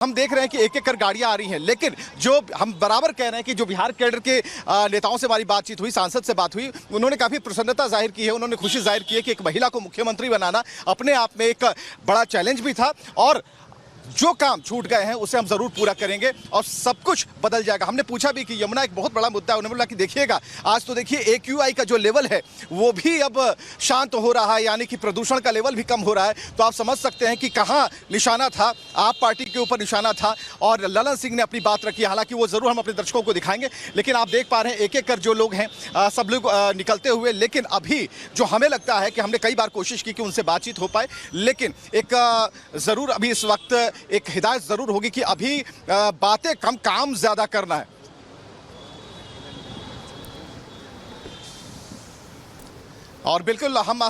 हम देख रहे हैं कि एक एक कर गाड़ियां आ रही हैं, लेकिन जो हम बराबर कह रहे हैं कि जो बिहार कैडर के नेताओं से हमारी बातचीत हुई, सांसद से बात हुई, उन्होंने काफी प्रसन्नता जाहिर की है, उन्होंने खुशी जाहिर की है कि एक महिला को मुख्यमंत्री बनाना अपने आप में एक बड़ा चैलेंज भी था और जो काम छूट गए हैं उसे हम जरूर पूरा करेंगे और सब कुछ बदल जाएगा। हमने पूछा भी कि यमुना एक बहुत बड़ा मुद्दा है, उन्होंने बोला कि देखिएगा आज तो देखिए AQI का जो लेवल है वो भी अब शांत हो रहा है, यानी कि प्रदूषण का लेवल भी कम हो रहा है। तो आप समझ सकते हैं कि कहाँ निशाना था, आप पार्टी के ऊपर निशाना था और ललन सिंह ने अपनी बात रखी। हालांकि वो जरूर हम अपने दर्शकों को दिखाएंगे, लेकिन आप देख पा रहे हैं एक एक कर जो लोग हैं सब लोग निकलते हुए। लेकिन अभी जो हमें लगता है कि हमने कई बार कोशिश की कि उनसे बातचीत हो पाए, लेकिन एक जरूर अभी इस वक्त एक हिदायत जरूर होगी कि अभी बातें कम, काम ज्यादा करना है। और बिल्कुल हम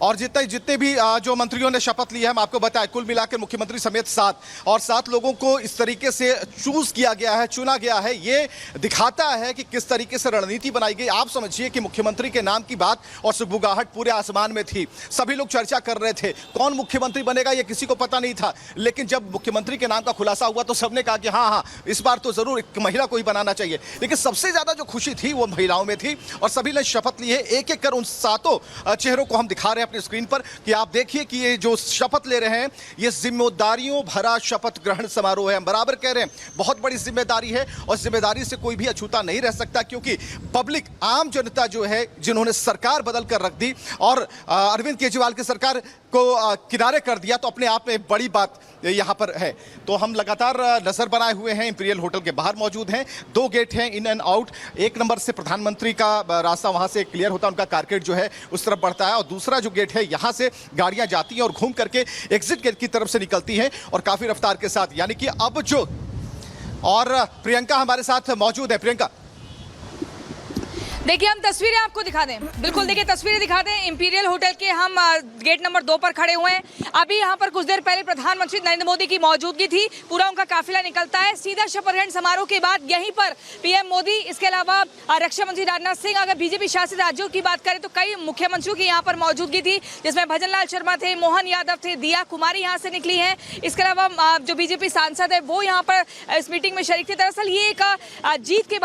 और जितने भी जो मंत्रियों ने शपथ ली है, हम आपको बताएं कुल मिलाकर मुख्यमंत्री समेत 7 लोगों को इस तरीके से चूज किया गया है, चुना गया है। ये दिखाता है कि किस तरीके से रणनीति बनाई गई। आप समझिए कि मुख्यमंत्री के नाम की बात और सुगबुगाहट पूरे आसमान में थी, सभी लोग चर्चा कर रहे थे कौन मुख्यमंत्री बनेगा, ये किसी को पता नहीं था। लेकिन जब मुख्यमंत्री के नाम का खुलासा हुआ तो सबने कहा कि हाँ, इस बार तो जरूर एक महिला को ही बनाना चाहिए। लेकिन सबसे ज्यादा जो खुशी थी वो महिलाओं में थी और सभी ने शपथ ली है। एक एक कर उन 7 चेहरों को हम दिखा रहे हैं अपनी स्क्रीन पर कि आप देखिए कि ये जो शपथ ले रहे हैं ये जिम्मेदारियों भरा शपथ ग्रहण समारोह है। हम बराबर कह रहे हैं बहुत बड़ी जिम्मेदारी है और जिम्मेदारी से कोई भी अछूता नहीं रह सकता, क्योंकि पब्लिक, आम जनता जो है, जिन्होंने सरकार बदल कर रख दी और अरविंद केजरीवाल की सरकार को किनारे कर दिया, तो अपने आप में बड़ी बात यहां पर है। तो हम लगातार नजर बनाए हुए हैं, इंपीरियल होटल के बाहर मौजूद हैं। 2 गेट हैं इन एंड आउट। एक नंबर से प्रधानमंत्री का रास्ता वहां से क्लियर होता है, उनका कारकेड जो है उस तरफ बढ़ता है और दूसरा जो गेट है यहां से गाड़ियां जाती हैं और घूम करके एग्जिट गेट की तरफ से निकलती हैं और काफी रफ्तार के साथ। यानी कि अब जो और प्रियंका हमारे साथ मौजूद है। प्रियंका, देखिए हम तस्वीरें आपको दिखा दें, बिल्कुल देखिए तस्वीरें दिखा दें। इंपीरियल होटल के हम गेट नंबर 2 पर खड़े हुए हैं। अभी यहाँ पर कुछ देर पहले प्रधानमंत्री नरेंद्र मोदी की मौजूदगी थी, पूरा उनका काफिला निकलता है सीधा शपथ ग्रहण समारोह के बाद यहीं पर PM मोदी, इसके अलावा रक्षा मंत्री राजनाथ सिंह। अगर बीजेपी शासित राज्यों की बात करें तो कई मुख्यमंत्रियों की यहाँ पर मौजूदगी थी, जिसमें भजन लाल शर्मा थे, मोहन यादव थे, दिया कुमारी यहाँ से निकली है। इसके अलावा जो बीजेपी सांसद है वो यहाँ पर इस मीटिंग में शरीक थे। दरअसल ये एक जीत के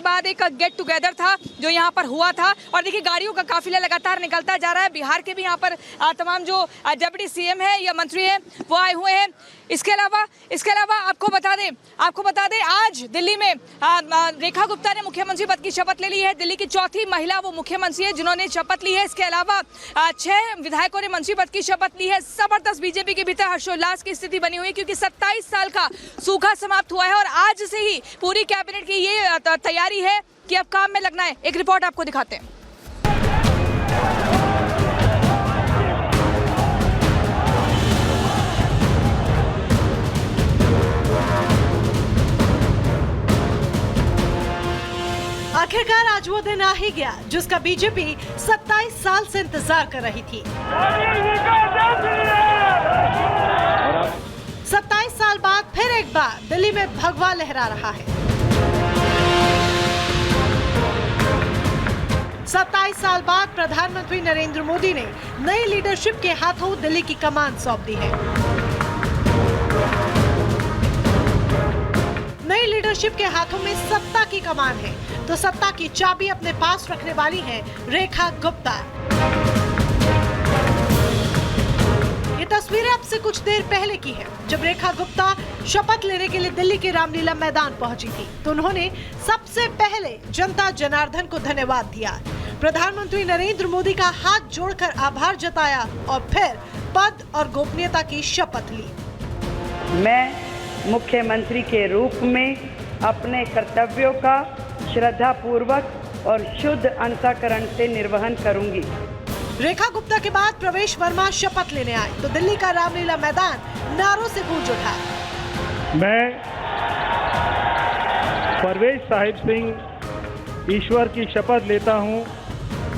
बाद एक गेट टुगेदर था जो यहाँ पर हुआ था। और देखिए गाड़ियों का काफिला लगातार निकलता जा रहा है। बिहार के भी यहाँ पर तमाम जो डिप्टी CM है या मंत्री हैं वो आए हुए हैं। इसके अलावा आपको बता दें आज दिल्ली में रेखा गुप्ता ने मुख्यमंत्री पद की शपथ ले ली है। दिल्ली की चौथी महिला वो मुख्यमंत्री है जिन्होंने शपथ ली है। इसके अलावा 6 विधायकों ने मंत्री पद की शपथ ली है। जबरदस्त बीजेपी के भीतर हर्षोल्लास की स्थिति बनी हुई है, क्योंकि 27 साल का सूखा समाप्त हुआ है और आज से ही पूरी कैबिनेट की ये तैयारी है कि अब काम में लगना है। एक रिपोर्ट आपको दिखाते हैं। आखिरकार आज वो दिन आ ही गया जिसका बीजेपी 27 साल से इंतजार कर रही थी। 27 साल बाद फिर एक बार दिल्ली में भगवा लहरा रहा है। 27 साल बाद प्रधानमंत्री नरेंद्र मोदी ने नई लीडरशिप के हाथों दिल्ली की कमान सौंप दी है। नई लीडरशिप के हाथों में सत्ता की कमान है, तो सत्ता की चाबी अपने पास रखने वाली है रेखा गुप्ता। ये तस्वीरें अब से कुछ देर पहले की है, जब रेखा गुप्ता शपथ लेने के लिए दिल्ली के रामलीला मैदान पहुंची थी। तो उन्होंने सबसे पहले जनता जनार्दन को धन्यवाद दिया, प्रधानमंत्री नरेंद्र मोदी का हाथ जोड़कर आभार जताया और फिर पद और गोपनीयता की शपथ ली। मैं मुख्यमंत्री के रूप में अपने कर्तव्यों का श्रद्धापूर्वक और शुद्ध अंतःकरण से निर्वहन करूंगी। रेखा गुप्ता के बाद प्रवेश वर्मा शपथ लेने आए तो दिल्ली का रामलीला मैदान नारों से गूंज उठा। मैं परवेश साहिब सिंह ईश्वर की शपथ लेता हूं।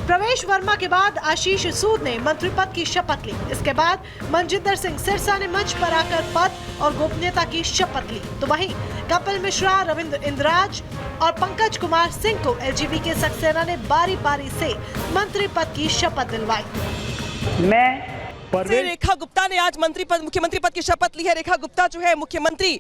प्रवेश वर्मा के बाद आशीष सूद ने मंत्री पद की शपथ ली। इसके बाद मनजिंदर सिंह सिरसा ने मंच पर आकर पद और गोपनीयता की शपथ ली। तो वहीं कपिल मिश्रा, रविंद्र इंद्राज और पंकज कुमार सिंह को LGP के सक्सेना ने बारी बारी से मंत्री पद की शपथ दिलवाई। मैं से रेखा गुप्ता ने आज मुख्यमंत्री पद की शपथ ली है। रेखा गुप्ता जो है मुख्यमंत्री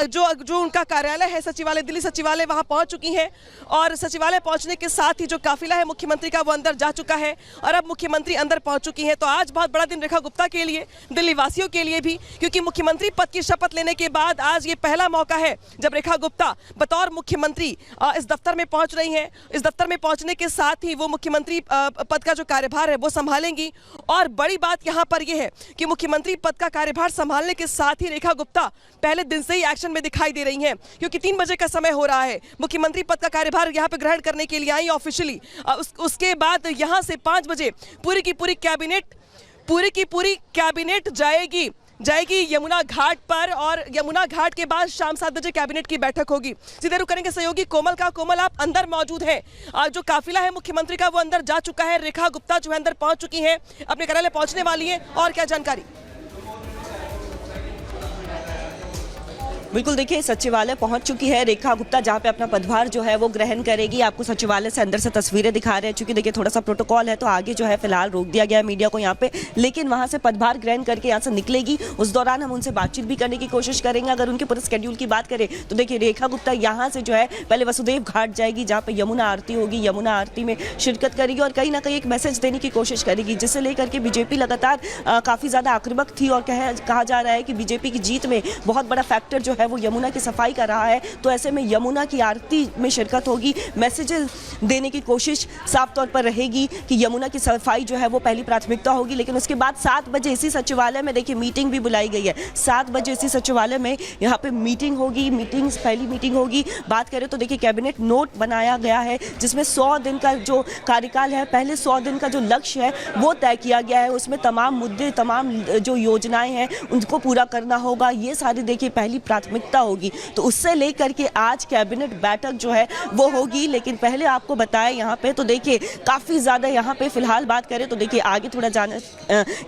जो उनका कार्यालय है सचिवालय, दिल्ली सचिवालय, वहां पहुंच चुकी हैं और सचिवालय पहुंचने के साथ ही जो काफिला है मुख्यमंत्री का वो अंदर जा चुका है और अब मुख्यमंत्री अंदर पहुंच चुकी हैं। तो आज बहुत बड़ा दिन रेखा गुप्ता के लिए, दिल्ली वासियों के लिए भी, क्योंकि मुख्यमंत्री पद की शपथ लेने के बाद आज ये पहला मौका है जब रेखा गुप्ता बतौर मुख्यमंत्री इस दफ्तर में पहुंच रही हैं। इस दफ्तर में पहुंचने के साथ ही वो मुख्यमंत्री पद का जो कार्यभार है वो संभालेंगी। और बड़ी बात यहाँ पर यह है कि मुख्यमंत्री पद का कार्यभार संभालने के साथ ही रेखा गुप्ता पहले दिन से ही एक्शन में दिखाई दे रही हैं, क्योंकि 3 बजे का समय हो रहा है। मुख्यमंत्री पद का कार्यभार यहाँ पे ग्रहण करने के लिए आई ऑफिशियली। उसके बाद यहाँ से 5 बजे पूरी की पूरी कैबिनेट जाएगी यमुना घाट पर और यमुना घाट के बाद शाम 7 बजे कैबिनेट की बैठक होगी। सीधे रुक करेंगे सहयोगी कोमल का। कोमल, आप अंदर मौजूद है, जो काफिला है मुख्यमंत्री का वो अंदर जा चुका है, रेखा गुप्ता जो है अंदर पहुंच चुकी हैं, अपने कार्यालय पहुंचने वाली है, और क्या जानकारी? बिल्कुल, देखिए सचिवालय पहुंच चुकी है रेखा गुप्ता, जहां पे अपना पदभार जो है वो ग्रहण करेगी। आपको सचिवालय से अंदर से तस्वीरें दिखा रहे हैं, क्योंकि देखिए थोड़ा सा प्रोटोकॉल है तो आगे जो है फिलहाल रोक दिया गया है मीडिया को यहाँ पे, लेकिन वहां से पदभार ग्रहण करके यहाँ से निकलेगी। उस दौरान हम उनसे बातचीत भी करने की कोशिश करेंगे। अगर उनके पूरे शेड्यूल की बात करें तो देखिए रेखा गुप्ता यहाँ से जो है पहले वसुदेव घाट जाएगी, जहाँ पे यमुना आरती होगी, यमुना आरती में शिरकत करेगी और कहीं ना कहीं एक मैसेज देने की कोशिश करेगी, जिसे लेकर के बीजेपी लगातार काफी ज्यादा आक्रामक थी और कहा जा रहा है कि बीजेपी की जीत में बहुत बड़ा फैक्टर जो है वो यमुना की सफाई कर रहा है। तो ऐसे में यमुना की आरती में शिरकत होगी, मैसेजेस देने की कोशिश साफ तौर पर रहेगी कि यमुना की सफाई जो है वो पहली प्राथमिकता होगी। लेकिन उसके बाद 7 बजे इसी सचिवालय में देखिए मीटिंग भी बुलाई गई है। 7 बजे इसी सचिवालय में यहाँ पे मीटिंग होगी, पहली मीटिंग होगी। बात करें तो देखिए कैबिनेट नोट बनाया गया है, जिसमें 100 दिन का जो कार्यकाल है, पहले 100 दिन का जो लक्ष्य है वो तय किया गया है। उसमें तमाम मुद्दे, तमाम जो योजनाएं हैं उनको पूरा करना होगा, ये सारी देखिए पहली प्राथमिकता होगी। तो उससे लेकर के आज कैबिनेट बैठक जो है वो होगी। लेकिन पहले आपको बताया यहाँ पे तो देखिए काफ़ी ज़्यादा यहाँ पे फिलहाल बात करें तो देखिए आगे थोड़ा जाना,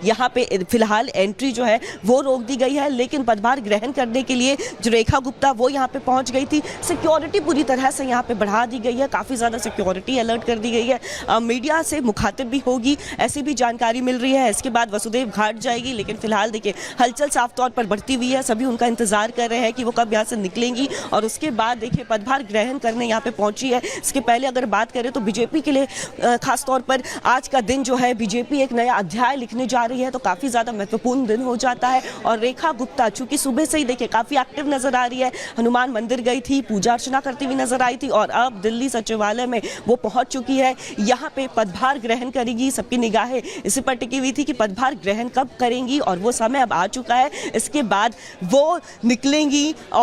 यहाँ पे फिलहाल एंट्री जो है वो रोक दी गई है। लेकिन पदभार ग्रहण करने के लिए जो रेखा गुप्ता वो यहाँ पे पहुँच गई थी। सिक्योरिटी पूरी तरह से यहाँ पे बढ़ा दी गई है, काफ़ी ज़्यादा सिक्योरिटी अलर्ट कर दी गई है। मीडिया से मुखातिब भी होगी, ऐसी भी जानकारी मिल रही है। इसके बाद वसुदेव घाट जाएगी। लेकिन फिलहाल देखिए हलचल साफ तौर पर बढ़ती हुई है, सभी उनका इंतजार कर रहे हैं कि वो कब यहाँ से निकलेंगी और उसके बाद देखिए पदभार ग्रहण करने यहाँ पे पहुंची है। इसके पहले अगर बात करें तो बीजेपी के लिए खास तौर पर आज का दिन जो है, बीजेपी एक नया अध्याय लिखने जा रही है, तो काफी ज्यादा महत्वपूर्ण दिन हो जाता है। और रेखा गुप्ता चूंकि सुबह से ही देखिए काफी एक्टिव नजर आ रही है, हनुमान मंदिर गई थी, पूजा अर्चना करती हुई नजर आई थी और अब दिल्ली सचिवालय में वो पहुंच चुकी है। यहाँ पे पदभार ग्रहण करेगी। सबकी निगाहें इसी पर टिकी हुई थी कि पदभार ग्रहण कब करेंगी और वो समय अब आ चुका है। इसके बाद वो निकलेंगी।